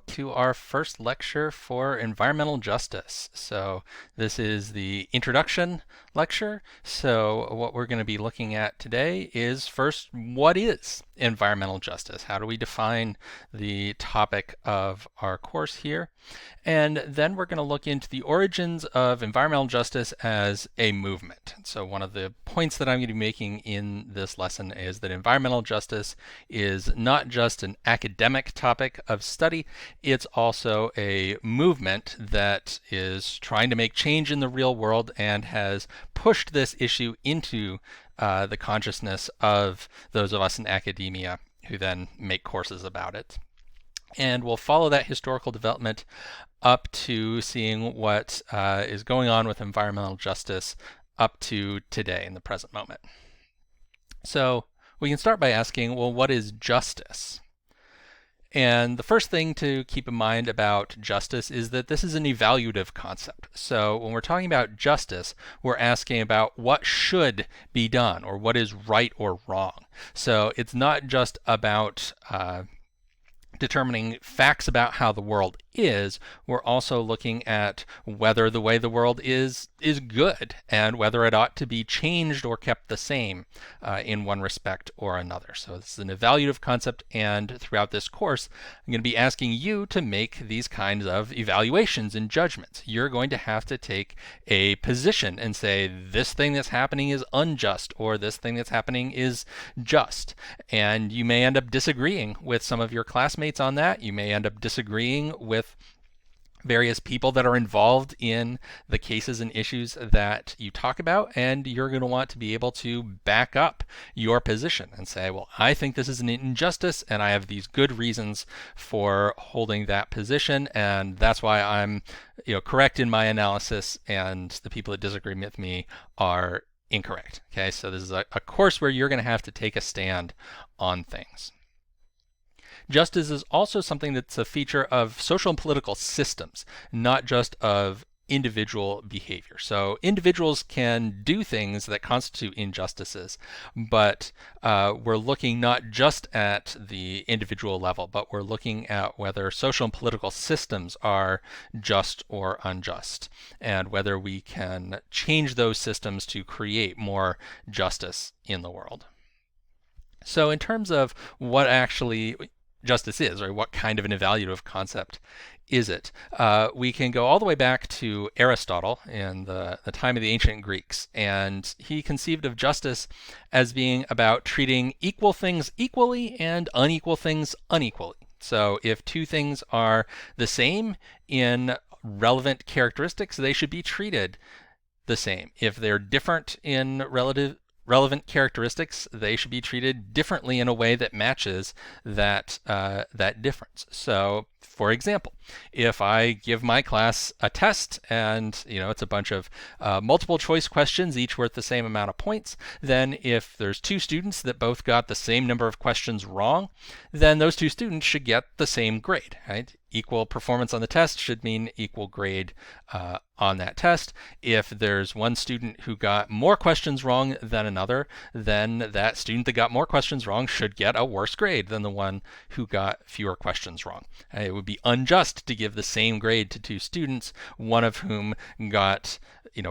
To our first lecture for environmental justice. So this is the introduction lecture. So what we're going to be looking at today is first, what is environmental justice? How do we define the topic of our course here? And then we're going to look into the origins of environmental justice as a movement. So one of the points that I'm going to be making in this lesson is that environmental justice is not just an academic topic of study, it's also a movement that is trying to make change in the real world and has pushed this issue into the consciousness of those of us in academia who then make courses about it. And we'll follow that historical development up to seeing what is going on with environmental justice up to today in the present moment. So we can start by asking, well, what is justice? And the first thing to keep in mind about justice is that this is an evaluative concept. So when we're talking about justice, we're asking about what should be done or what is right or wrong. So it's not just about determining facts about how the world is, we're also looking at whether the way the world is good and whether it ought to be changed or kept the same in one respect or another. So this is an evaluative concept, and throughout this course, I'm going to be asking you to make these kinds of evaluations and judgments. You're going to have to take a position and say, this thing that's happening is unjust, or this thing that's happening is just. And you may end up disagreeing with some of your classmates on that. You may end up disagreeing with various people that are involved in the cases and issues that you talk about, and you're going to want to be able to back up your position and say, well, I think this is an injustice and I have these good reasons for holding that position, and that's why I'm correct in my analysis, and the people that disagree with me are incorrect. Okay, so this is a course where you're going to have to take a stand on things. Justice is also something that's a feature of social and political systems, not just of individual behavior. So individuals can do things that constitute injustices, but we're looking not just at the individual level, but we're looking at whether social and political systems are just or unjust, and whether we can change those systems to create more justice in the world. So in terms of what actually justice is, or what kind of an evaluative concept is it? We can go all the way back to Aristotle in the time of the ancient Greeks, and he conceived of justice as being about treating equal things equally and unequal things unequally. So if two things are the same in relevant characteristics, they should be treated the same. If they're different in relevant characteristics, they should be treated differently in a way that matches that difference. So, for example, if I give my class a test and it's a bunch of multiple choice questions, each worth the same amount of points, then if there's two students that both got the same number of questions wrong, then those two students should get the same grade, right? Equal performance on the test should mean equal grade on that test. If there's one student who got more questions wrong than another, then that student that got more questions wrong should get a worse grade than the one who got fewer questions wrong. It would be unjust to give the same grade to two students, one of whom got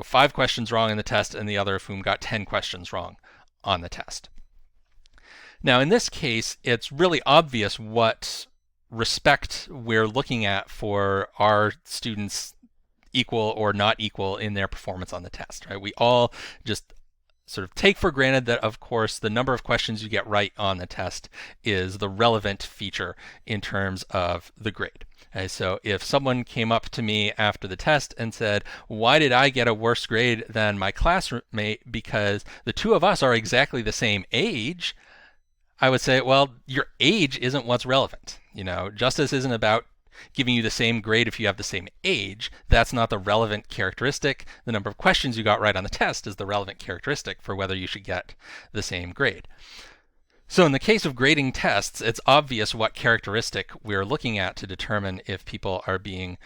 5 questions wrong in the test and the other of whom got 10 questions wrong on the test. Now in this case, it's really obvious what respect we're looking at for our students equal or not equal in their performance on the test, right? We all just sort of take for granted that, of course, the number of questions you get right on the test is the relevant feature in terms of the grade. Okay, so if someone came up to me after the test and said, why did I get a worse grade than my classmate because the two of us are exactly the same age, I would say, well, your age isn't what's relevant. Justice isn't about giving you the same grade if you have the same age. That's not the relevant characteristic. The number of questions you got right on the test is the relevant characteristic for whether you should get the same grade. So in the case of grading tests, it's obvious what characteristic we're looking at to determine if people are being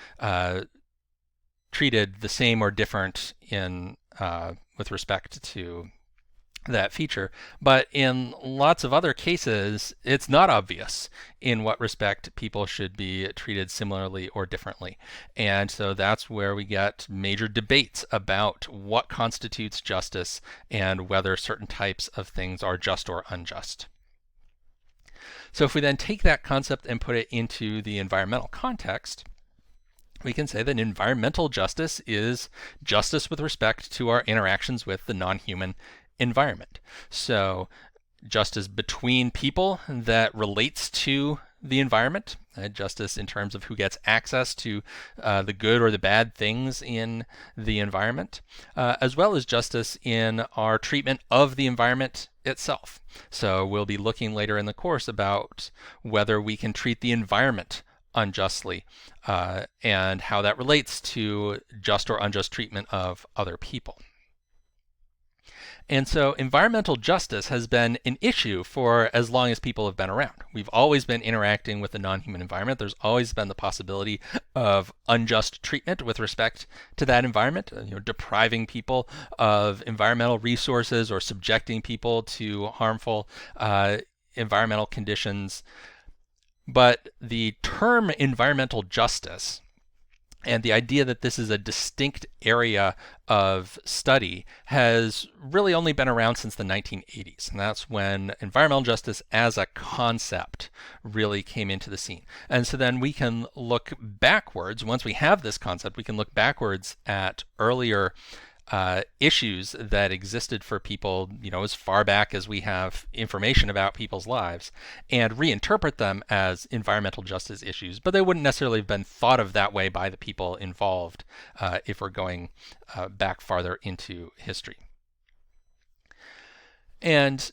treated the same or different in with respect to that feature. But in lots of other cases, it's not obvious in what respect people should be treated similarly or differently. And so that's where we get major debates about what constitutes justice and whether certain types of things are just or unjust. So if we then take that concept and put it into the environmental context, we can say that environmental justice is justice with respect to our interactions with the non-human environment. So justice between people that relates to the environment, justice in terms of who gets access to the good or the bad things in the environment, as well as justice in our treatment of the environment itself. So we'll be looking later in the course about whether we can treat the environment unjustly and how that relates to just or unjust treatment of other people. And so environmental justice has been an issue for as long as people have been around. We've always been interacting with the non-human environment. There's always been the possibility of unjust treatment with respect to that environment, depriving people of environmental resources or subjecting people to harmful environmental conditions. But the term environmental justice and the idea that this is a distinct area of study has really only been around since the 1980s. And that's when environmental justice as a concept really came into the scene. And so then we can look backwards. Once we have this concept, we can look backwards at earlier issues that existed for people, as far back as we have information about people's lives, and reinterpret them as environmental justice issues. But they wouldn't necessarily have been thought of that way by the people involved if we're going back farther into history. And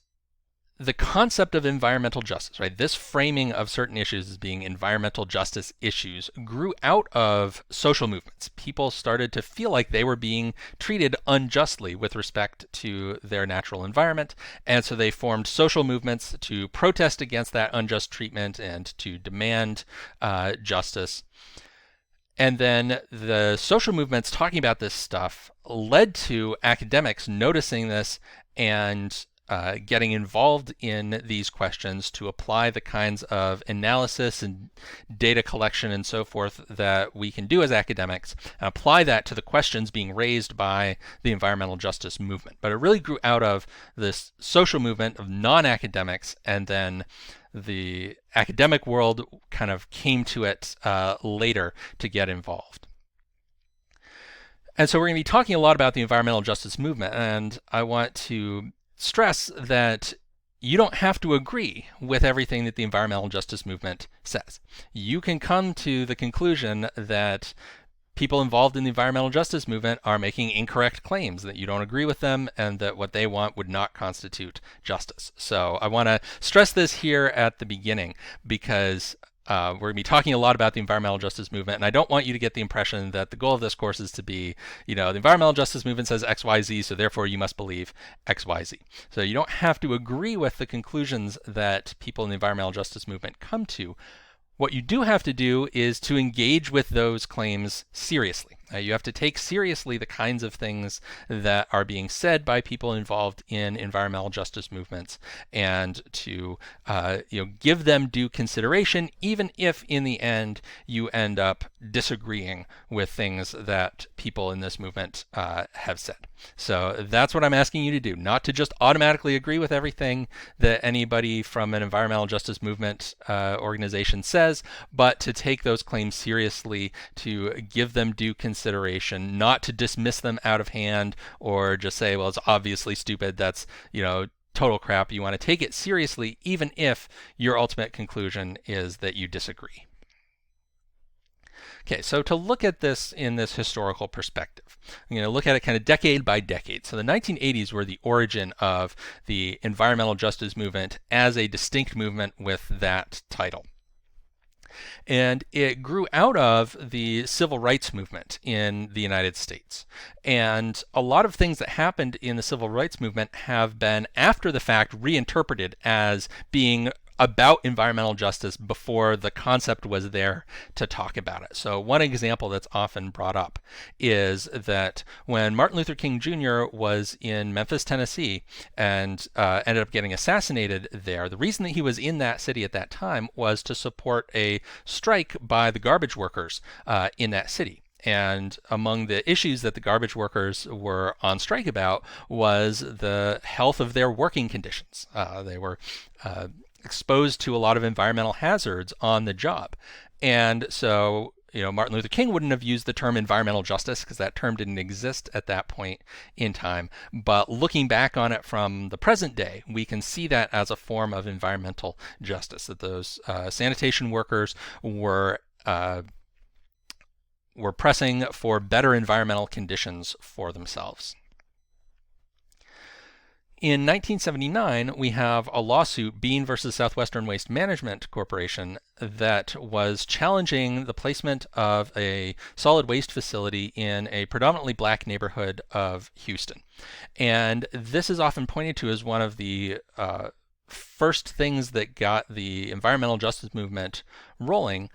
the concept of environmental justice, right? This framing of certain issues as being environmental justice issues grew out of social movements. People started to feel like they were being treated unjustly with respect to their natural environment. And so they formed social movements to protest against that unjust treatment and to demand justice. And then the social movements talking about this stuff led to academics noticing this and getting involved in these questions to apply the kinds of analysis and data collection and so forth that we can do as academics, and apply that to the questions being raised by the environmental justice movement. But it really grew out of this social movement of non-academics, and then the academic world kind of came to it later to get involved. And so we're going to be talking a lot about the environmental justice movement, and I want to stress that you don't have to agree with everything that the environmental justice movement says. You can come to the conclusion that people involved in the environmental justice movement are making incorrect claims, that you don't agree with them, and that what they want would not constitute justice. So I want to stress this here at the beginning because we're going to be talking a lot about the environmental justice movement, and I don't want you to get the impression that the goal of this course is to be, the environmental justice movement says X, Y, Z, so therefore you must believe X, Y, Z. So you don't have to agree with the conclusions that people in the environmental justice movement come to. What you do have to do is to engage with those claims seriously. You have to take seriously the kinds of things that are being said by people involved in environmental justice movements, and to give them due consideration, even if in the end you end up disagreeing with things that people in this movement have said. So that's what I'm asking you to do, not to just automatically agree with everything that anybody from an environmental justice movement organization says, but to take those claims seriously, to give them due consideration, not to dismiss them out of hand or just say, well, it's obviously stupid, that's, total crap. You want to take it seriously, even if your ultimate conclusion is that you disagree. Okay, so to look at this in this historical perspective, I'm going to look at it kind of decade by decade. So the 1980s were the origin of the environmental justice movement as a distinct movement with that title. And it grew out of the civil rights movement in the United States. And a lot of things that happened in the civil rights movement have been, after the fact, reinterpreted as being about environmental justice before the concept was there to talk about it. So one example that's often brought up is that when Martin Luther King Jr. was in Memphis, Tennessee, and ended up getting assassinated there, the reason that he was in that city at that time was to support a strike by the garbage workers in that city. And among the issues that the garbage workers were on strike about was the health of their working conditions. They were exposed to a lot of environmental hazards on the job. And so, Martin Luther King wouldn't have used the term environmental justice because that term didn't exist at that point in time. But looking back on it from the present day, we can see that as a form of environmental justice, that those sanitation workers were pressing for better environmental conditions for themselves. In 1979, we have a lawsuit, Bean versus Southwestern Waste Management Corporation, that was challenging the placement of a solid waste facility in a predominantly black neighborhood of Houston. And this is often pointed to as one of the first things that got the environmental justice movement rolling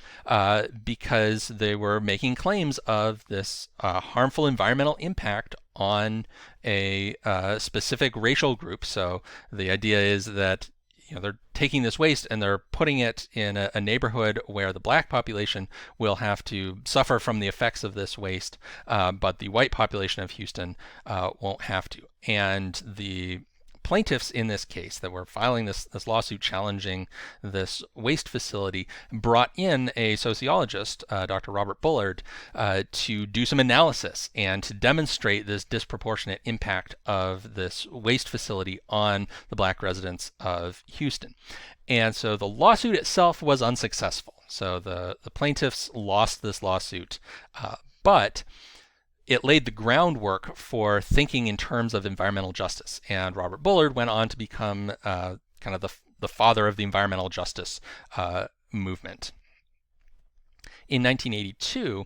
because they were making claims of this harmful environmental impact on a specific racial group. So the idea is that they're taking this waste and they're putting it in a neighborhood where the black population will have to suffer from the effects of this waste, but the white population of Houston won't have to. And the plaintiffs in this case that were filing this lawsuit challenging this waste facility brought in a sociologist, Dr. Robert Bullard, to do some analysis and to demonstrate this disproportionate impact of this waste facility on the black residents of Houston. And so the lawsuit itself was unsuccessful. So the plaintiffs lost this lawsuit, but it laid the groundwork for thinking in terms of environmental justice. And Robert Bullard went on to become kind of the father of the environmental justice movement. In 1982,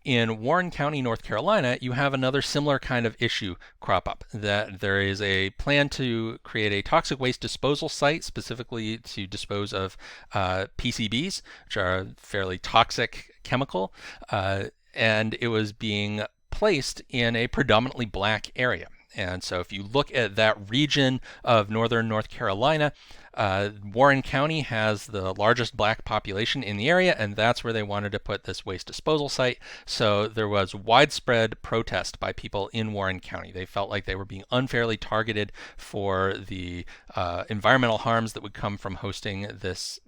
in Warren County, North Carolina, you have another similar kind of issue crop up, that there is a plan to create a toxic waste disposal site specifically to dispose of PCBs, which are a fairly toxic chemical, and it was being placed in a predominantly black area. And so if you look at that region of northern North Carolina, Warren County has the largest black population in the area, and that's where they wanted to put this waste disposal site. So there was widespread protest by people in Warren County. They felt like they were being unfairly targeted for the environmental harms that would come from hosting this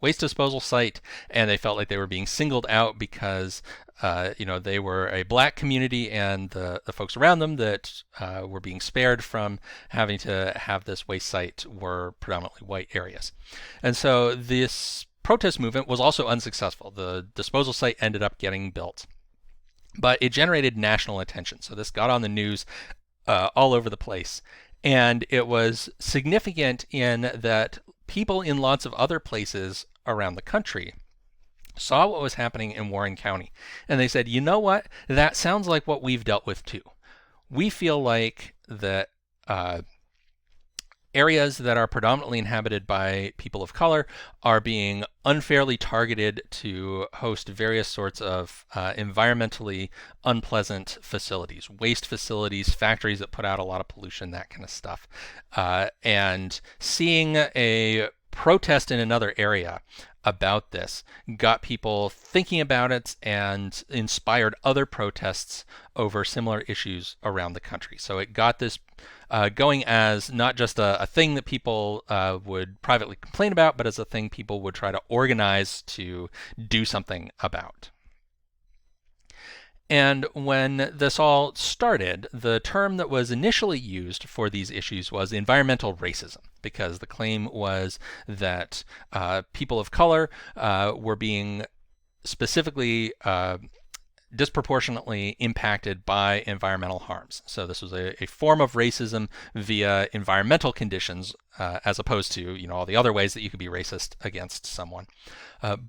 waste disposal site, and they felt like they were being singled out because they were a black community, and the folks around them that were being spared from having to have this waste site were predominantly white areas. And so this protest movement was also unsuccessful. The disposal site ended up getting built, but it generated national attention. So this got on the news all over the place, and it was significant in that people in lots of other places around the country saw what was happening in Warren County, and they said, you know what, that sounds like what we've dealt with too. We feel like that areas that are predominantly inhabited by people of color are being unfairly targeted to host various sorts of environmentally unpleasant facilities, waste facilities, factories that put out a lot of pollution, that kind of stuff. And seeing a protest in another area about this got people thinking about it and inspired other protests over similar issues around the country. So it got this going as not just a thing that people would privately complain about, but as a thing people would try to organize to do something about. And when this all started, the term that was initially used for these issues was environmental racism, because the claim was that people of color were being specifically disproportionately impacted by environmental harms. So this was a form of racism via environmental conditions, as opposed to all the other ways that you could be racist against someone.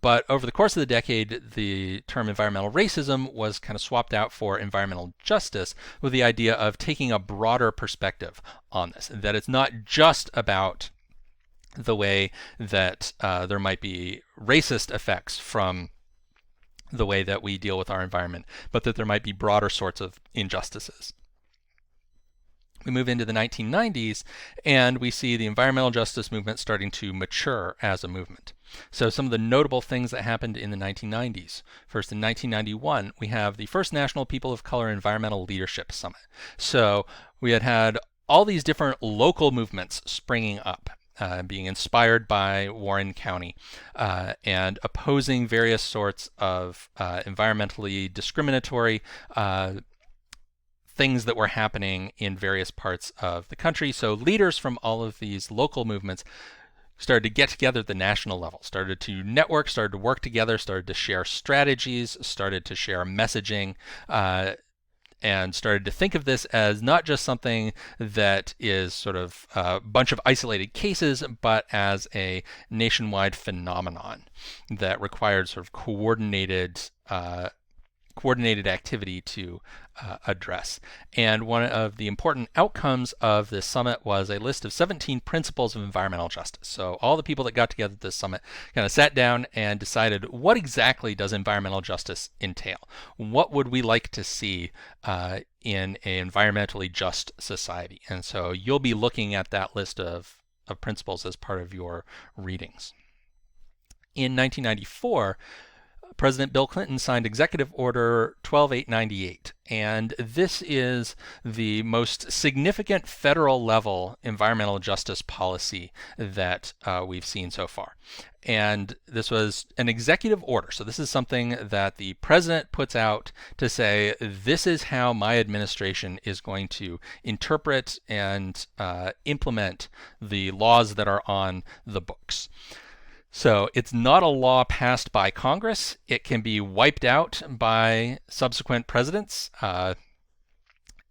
But over the course of the decade, the term environmental racism was kind of swapped out for environmental justice, with the idea of taking a broader perspective on this, that it's not just about the way that there might be racist effects from the way that we deal with our environment, but that there might be broader sorts of injustices. We move into the 1990s, and we see the environmental justice movement starting to mature as a movement. So some of the notable things that happened in the 1990s. First, in 1991, we have the first National People of Color Environmental Leadership Summit. So we had all these different local movements springing up, being inspired by Warren County, and opposing various sorts of environmentally discriminatory things that were happening in various parts of the country. So leaders from all of these local movements started to get together at the national level, started to network, started to work together, started to share strategies, started to share messaging, and started to think of this as not just something that is sort of a bunch of isolated cases, but as a nationwide phenomenon that required sort of coordinated activity to address. And one of the important outcomes of this summit was a list of 17 principles of environmental justice. So all the people that got together at this summit kind of sat down and decided, what exactly does environmental justice entail? What would we like to see in an environmentally just society? And so you'll be looking at that list of principles as part of your readings. In 1994, President Bill Clinton signed Executive Order 12898, and this is the most significant federal level environmental justice policy that we've seen so far. And this was an executive order. So this is something that the president puts out to say, this is how my administration is going to interpret and implement the laws that are on the books. So it's not a law passed by Congress. It can be wiped out by subsequent presidents.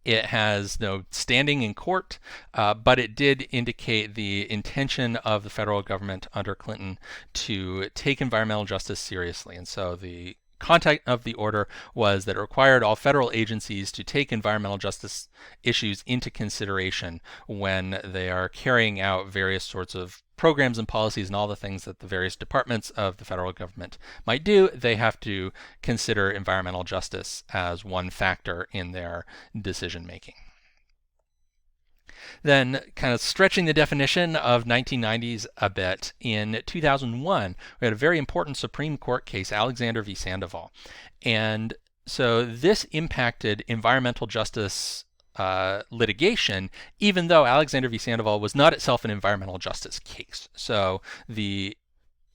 It has no standing in court, but it did indicate the intention of the federal government under Clinton to take environmental justice seriously. And so the content of the order was that it required all federal agencies to take environmental justice issues into consideration when they are carrying out various sorts of programs and policies and all the things that the various departments of the federal government might do. They have to consider environmental justice as one factor in their decision making. Then, kind of stretching the definition of 1990s a bit, in 2001, we had a very important Supreme Court case, Alexander v. Sandoval. And so this impacted environmental justice litigation, even though Alexander v. Sandoval was not itself an environmental justice case. So the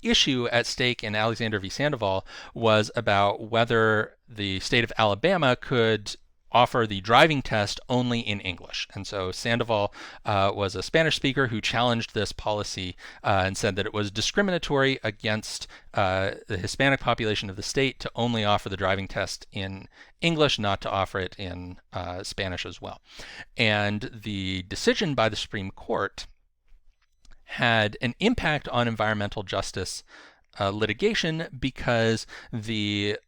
issue at stake in Alexander v. Sandoval was about whether the state of Alabama could offer the driving test only in English. And so Sandoval was a Spanish speaker who challenged this policy and said that it was discriminatory against the Hispanic population of the state to only offer the driving test in English, not to offer it in Spanish as well. And the decision by the Supreme Court had an impact on environmental justice litigation because the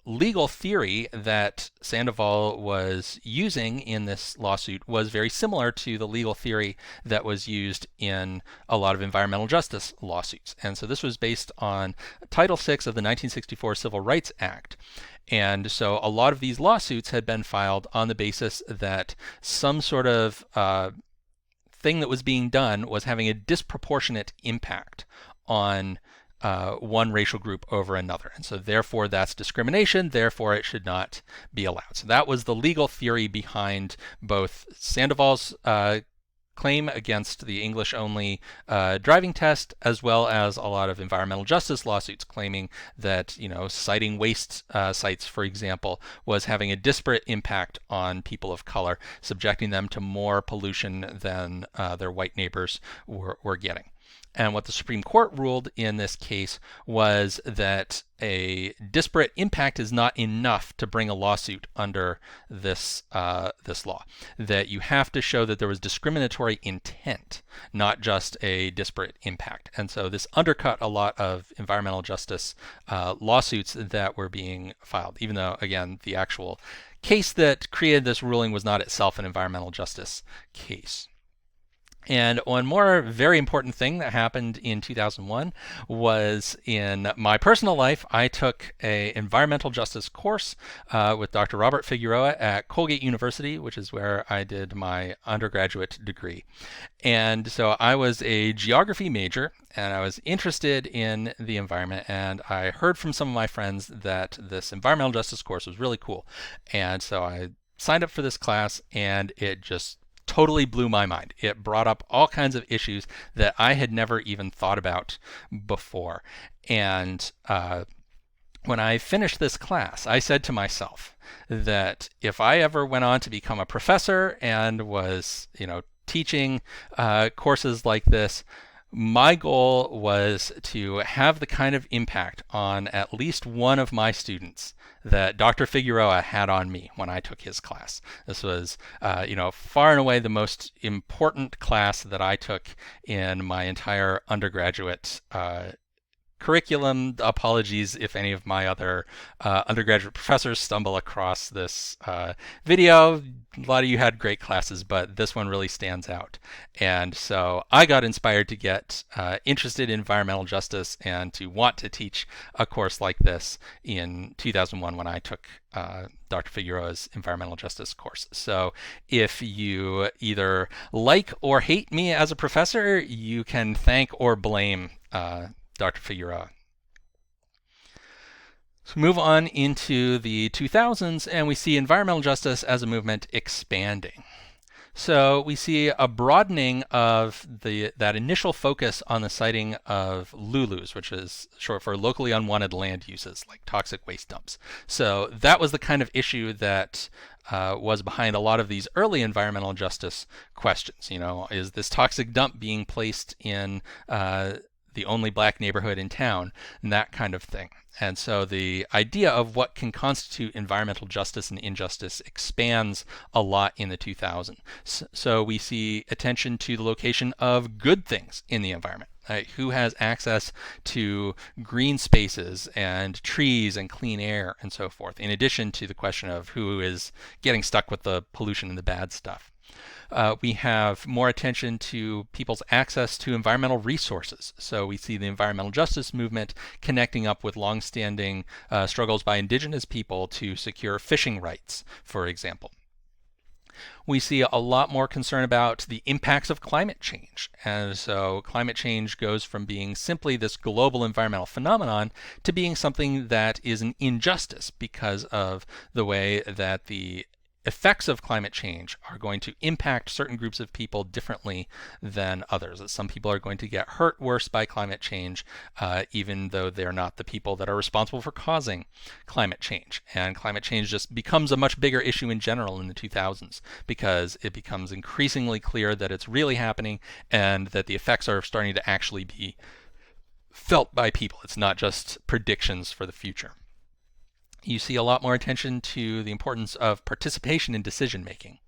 legal theory that Sandoval was using in this lawsuit was very similar to the legal theory that was used in a lot of environmental justice lawsuits. And so this was based on Title VI of the 1964 Civil Rights Act. And so a lot of these lawsuits had been filed on the basis that some sort of thing that was being done was having a disproportionate impact on one racial group over another. And so therefore that's discrimination, therefore it should not be allowed. So that was the legal theory behind both Sandoval's claim against the English-only driving test, as well as a lot of environmental justice lawsuits claiming that, citing waste sites, for example, was having a disparate impact on people of color, subjecting them to more pollution than their white neighbors were getting. And what the Supreme Court ruled in this case was that a disparate impact is not enough to bring a lawsuit under this law. That you have to show that there was discriminatory intent, not just a disparate impact. And so this undercut a lot of environmental justice lawsuits that were being filed, even though, again, the actual case that created this ruling was not itself an environmental justice case. And one more very important thing that happened in 2001 was in my personal life. I took an environmental justice course with Dr. Robert Figueroa at Colgate University, which is where I did my undergraduate degree. And so I was a geography major, and I was interested in the environment, and I heard from some of my friends that this environmental justice course was really cool. And so I signed up for this class, and it just totally blew my mind. It brought up all kinds of issues that I had never even thought about before. And when I finished this class, I said to myself that if I ever went on to become a professor and was, teaching courses like this, my goal was to have the kind of impact on at least one of my students that Dr. Figueroa had on me when I took his class. This was, far and away the most important class that I took in my entire undergraduate curriculum. Apologies if any of my other undergraduate professors stumble across this video. A lot of you had great classes, but this one really stands out. And so I got inspired to get interested in environmental justice and to want to teach a course like this in 2001 when I took Dr. Figueroa's environmental justice course. So if you either like or hate me as a professor, you can thank or blame Dr. Figueroa. So move on into the 2000s, and we see environmental justice as a movement expanding. So we see a broadening of that initial focus on the citing of LULUs, which is short for locally unwanted land uses, like toxic waste dumps. So that was the kind of issue that was behind a lot of these early environmental justice questions. Is this toxic dump being placed in the only black neighborhood in town, and that kind of thing. And so the idea of what can constitute environmental justice and injustice expands a lot in the 2000s. So we see attention to the location of good things in the environment. Right? Who has access to green spaces and trees and clean air and so forth, in addition to the question of who is getting stuck with the pollution and the bad stuff. We have more attention to people's access to environmental resources. So we see the environmental justice movement connecting up with longstanding struggles by indigenous people to secure fishing rights, for example. We see a lot more concern about the impacts of climate change. And so climate change goes from being simply this global environmental phenomenon to being something that is an injustice because of the way that the effects of climate change are going to impact certain groups of people differently than others. That some people are going to get hurt worse by climate change, even though they're not the people that are responsible for causing climate change. And climate change just becomes a much bigger issue in general in the 2000s because it becomes increasingly clear that it's really happening and that the effects are starting to actually be felt by people. It's not just predictions for the future. You see a lot more attention to the importance of participation in decision making.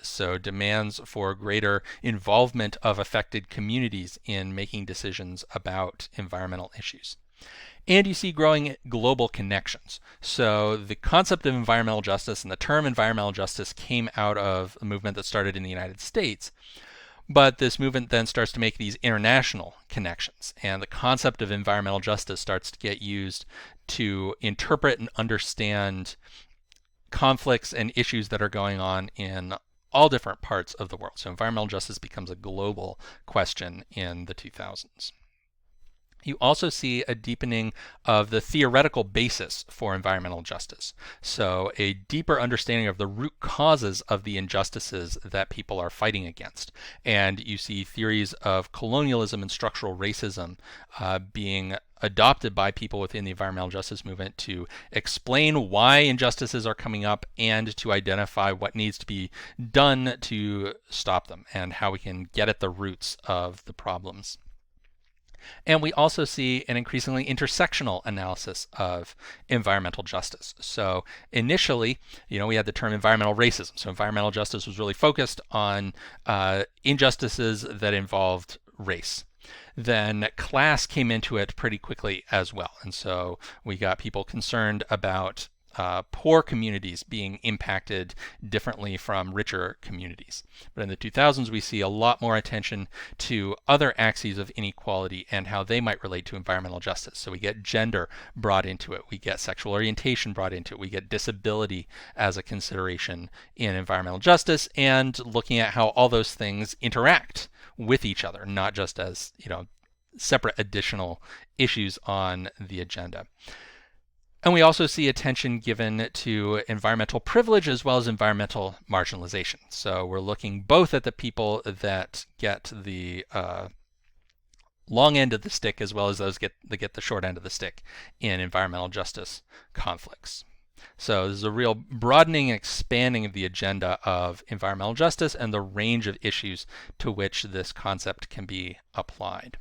So demands for greater involvement of affected communities in making decisions about environmental issues. And you see growing global connections. So the concept of environmental justice and the term environmental justice came out of a movement that started in the United States. But this movement then starts to make these international connections, and the concept of environmental justice starts to get used to interpret and understand conflicts and issues that are going on in all different parts of the world. So environmental justice becomes a global question in the 2000s. You also see a deepening of the theoretical basis for environmental justice. So a deeper understanding of the root causes of the injustices that people are fighting against. And you see theories of colonialism and structural racism being adopted by people within the environmental justice movement to explain why injustices are coming up and to identify what needs to be done to stop them and how we can get at the roots of the problems. And we also see an increasingly intersectional analysis of environmental justice. So initially, we had the term environmental racism. So environmental justice was really focused on injustices that involved race. Then class came into it pretty quickly as well. And so we got people concerned about poor communities being impacted differently from richer communities. But in the 2000s, we see a lot more attention to other axes of inequality and how they might relate to environmental justice. So we get gender brought into it, we get sexual orientation brought into it, we get disability as a consideration in environmental justice, and looking at how all those things interact with each other, not just as, separate additional issues on the agenda. And we also see attention given to environmental privilege as well as environmental marginalization. So we're looking both at the people that get the long end of the stick as well as those that get the short end of the stick in environmental justice conflicts. So this is a real broadening and expanding of the agenda of environmental justice and the range of issues to which this concept can be applied.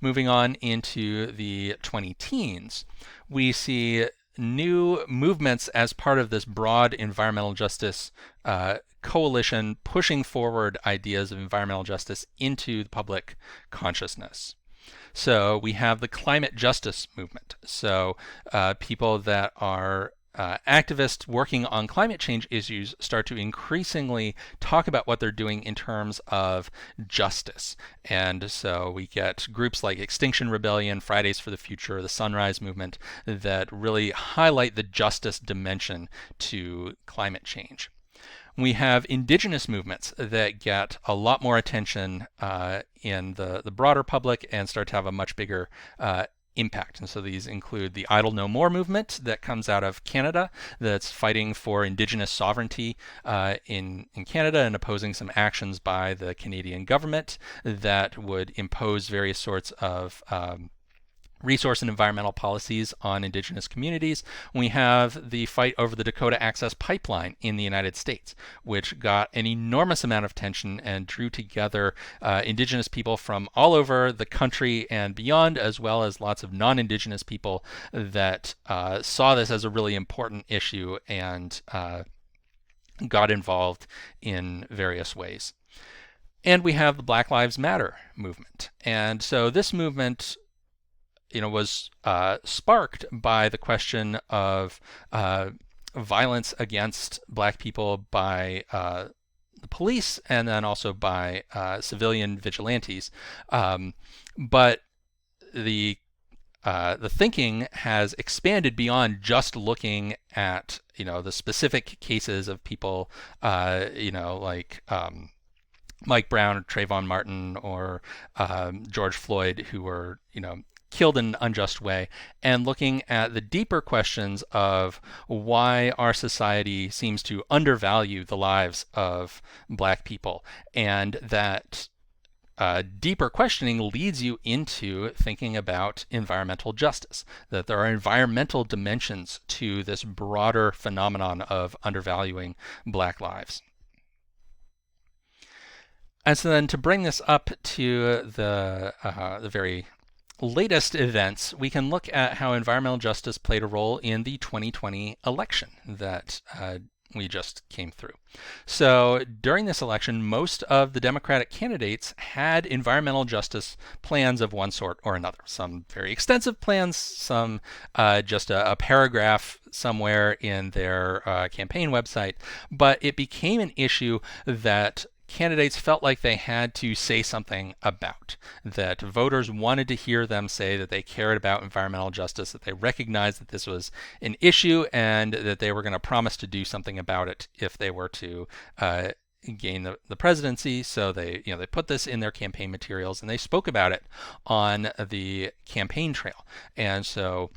Moving on into the 2010s, we see new movements as part of this broad environmental justice coalition pushing forward ideas of environmental justice into the public consciousness. So we have the climate justice movement. So people that are activists working on climate change issues start to increasingly talk about what they're doing in terms of justice. And so we get groups like Extinction Rebellion, Fridays for the Future, the Sunrise Movement that really highlight the justice dimension to climate change. We have indigenous movements that get a lot more attention in the broader public and start to have a much bigger impact. And so these include the Idle No More movement that comes out of Canada that's fighting for indigenous sovereignty in Canada and opposing some actions by the Canadian government that would impose various sorts of resource and environmental policies on indigenous communities. We have the fight over the Dakota Access Pipeline in the United States, which got an enormous amount of attention and drew together indigenous people from all over the country and beyond, as well as lots of non-indigenous people that saw this as a really important issue and got involved in various ways. And we have the Black Lives Matter movement. And so this movement was sparked by the question of violence against black people by the police and then also by civilian vigilantes. But the thinking has expanded beyond just looking at the specific cases of people like Mike Brown or Trayvon Martin or George Floyd, who were killed in an unjust way, and looking at the deeper questions of why our society seems to undervalue the lives of black people. And that deeper questioning leads you into thinking about environmental justice, that there are environmental dimensions to this broader phenomenon of undervaluing black lives. And so then to bring this up to the very latest events, we can look at how environmental justice played a role in the 2020 election that we just came through. So during this election, most of the Democratic candidates had environmental justice plans of one sort or another. Some very extensive plans, some just a paragraph somewhere in their campaign website. But it became an issue that candidates felt like they had to say something about, that voters wanted to hear them say that they cared about environmental justice, that they recognized that this was an issue, and that they were going to promise to do something about it if they were to gain the presidency. So they put this in their campaign materials and they spoke about it on the campaign trail. And so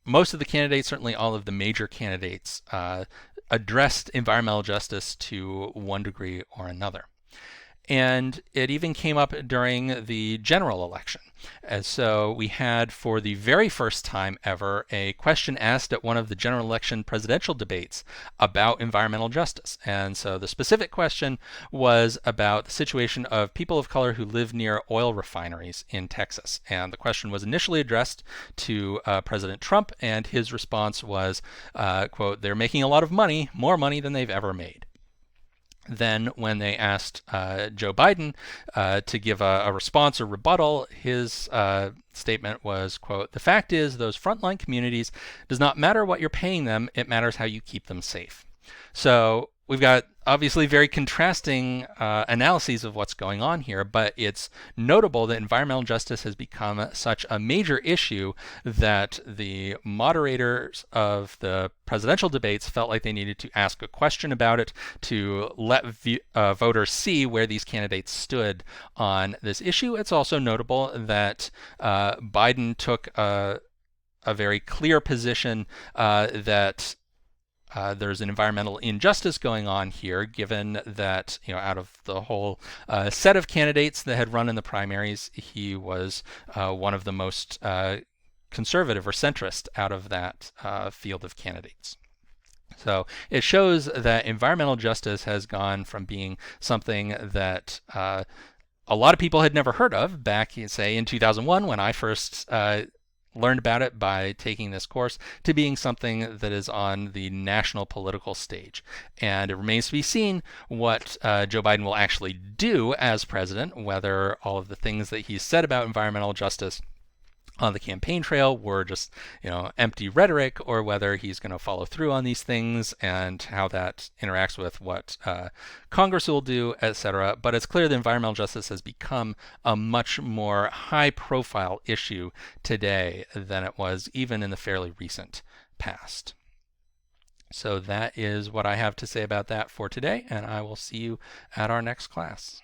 most of the candidates, certainly all of the major candidates, addressed environmental justice to one degree or another. And it even came up during the general election. And so we had, for the very first time ever, a question asked at one of the general election presidential debates about environmental justice. And so the specific question was about the situation of people of color who live near oil refineries in Texas. And the question was initially addressed to President Trump, and his response was, quote, "They're making a lot of money, more money than they've ever made." Then, when they asked Joe Biden to give a response or rebuttal, his statement was, quote, "The fact is, those frontline communities, does not matter what you're paying them, it matters how you keep them safe." So we've got obviously very contrasting analyses of what's going on here, but it's notable that environmental justice has become such a major issue that the moderators of the presidential debates felt like they needed to ask a question about it to let voters see where these candidates stood on this issue. It's also notable that Biden took a very clear position that there's an environmental injustice going on here, given that, out of the whole set of candidates that had run in the primaries, he was one of the most conservative or centrist out of that field of candidates. So it shows that environmental justice has gone from being something that a lot of people had never heard of back, say, in 2001 when I first learned about it by taking this course, to being something that is on the national political stage. And it remains to be seen what Joe Biden will actually do as president, whether all of the things that he's said about environmental justice on the campaign trail were just, empty rhetoric, or whether he's going to follow through on these things and how that interacts with what Congress will do, etc. But it's clear that environmental justice has become a much more high-profile issue today than it was even in the fairly recent past. So that is what I have to say about that for today, and I will see you at our next class.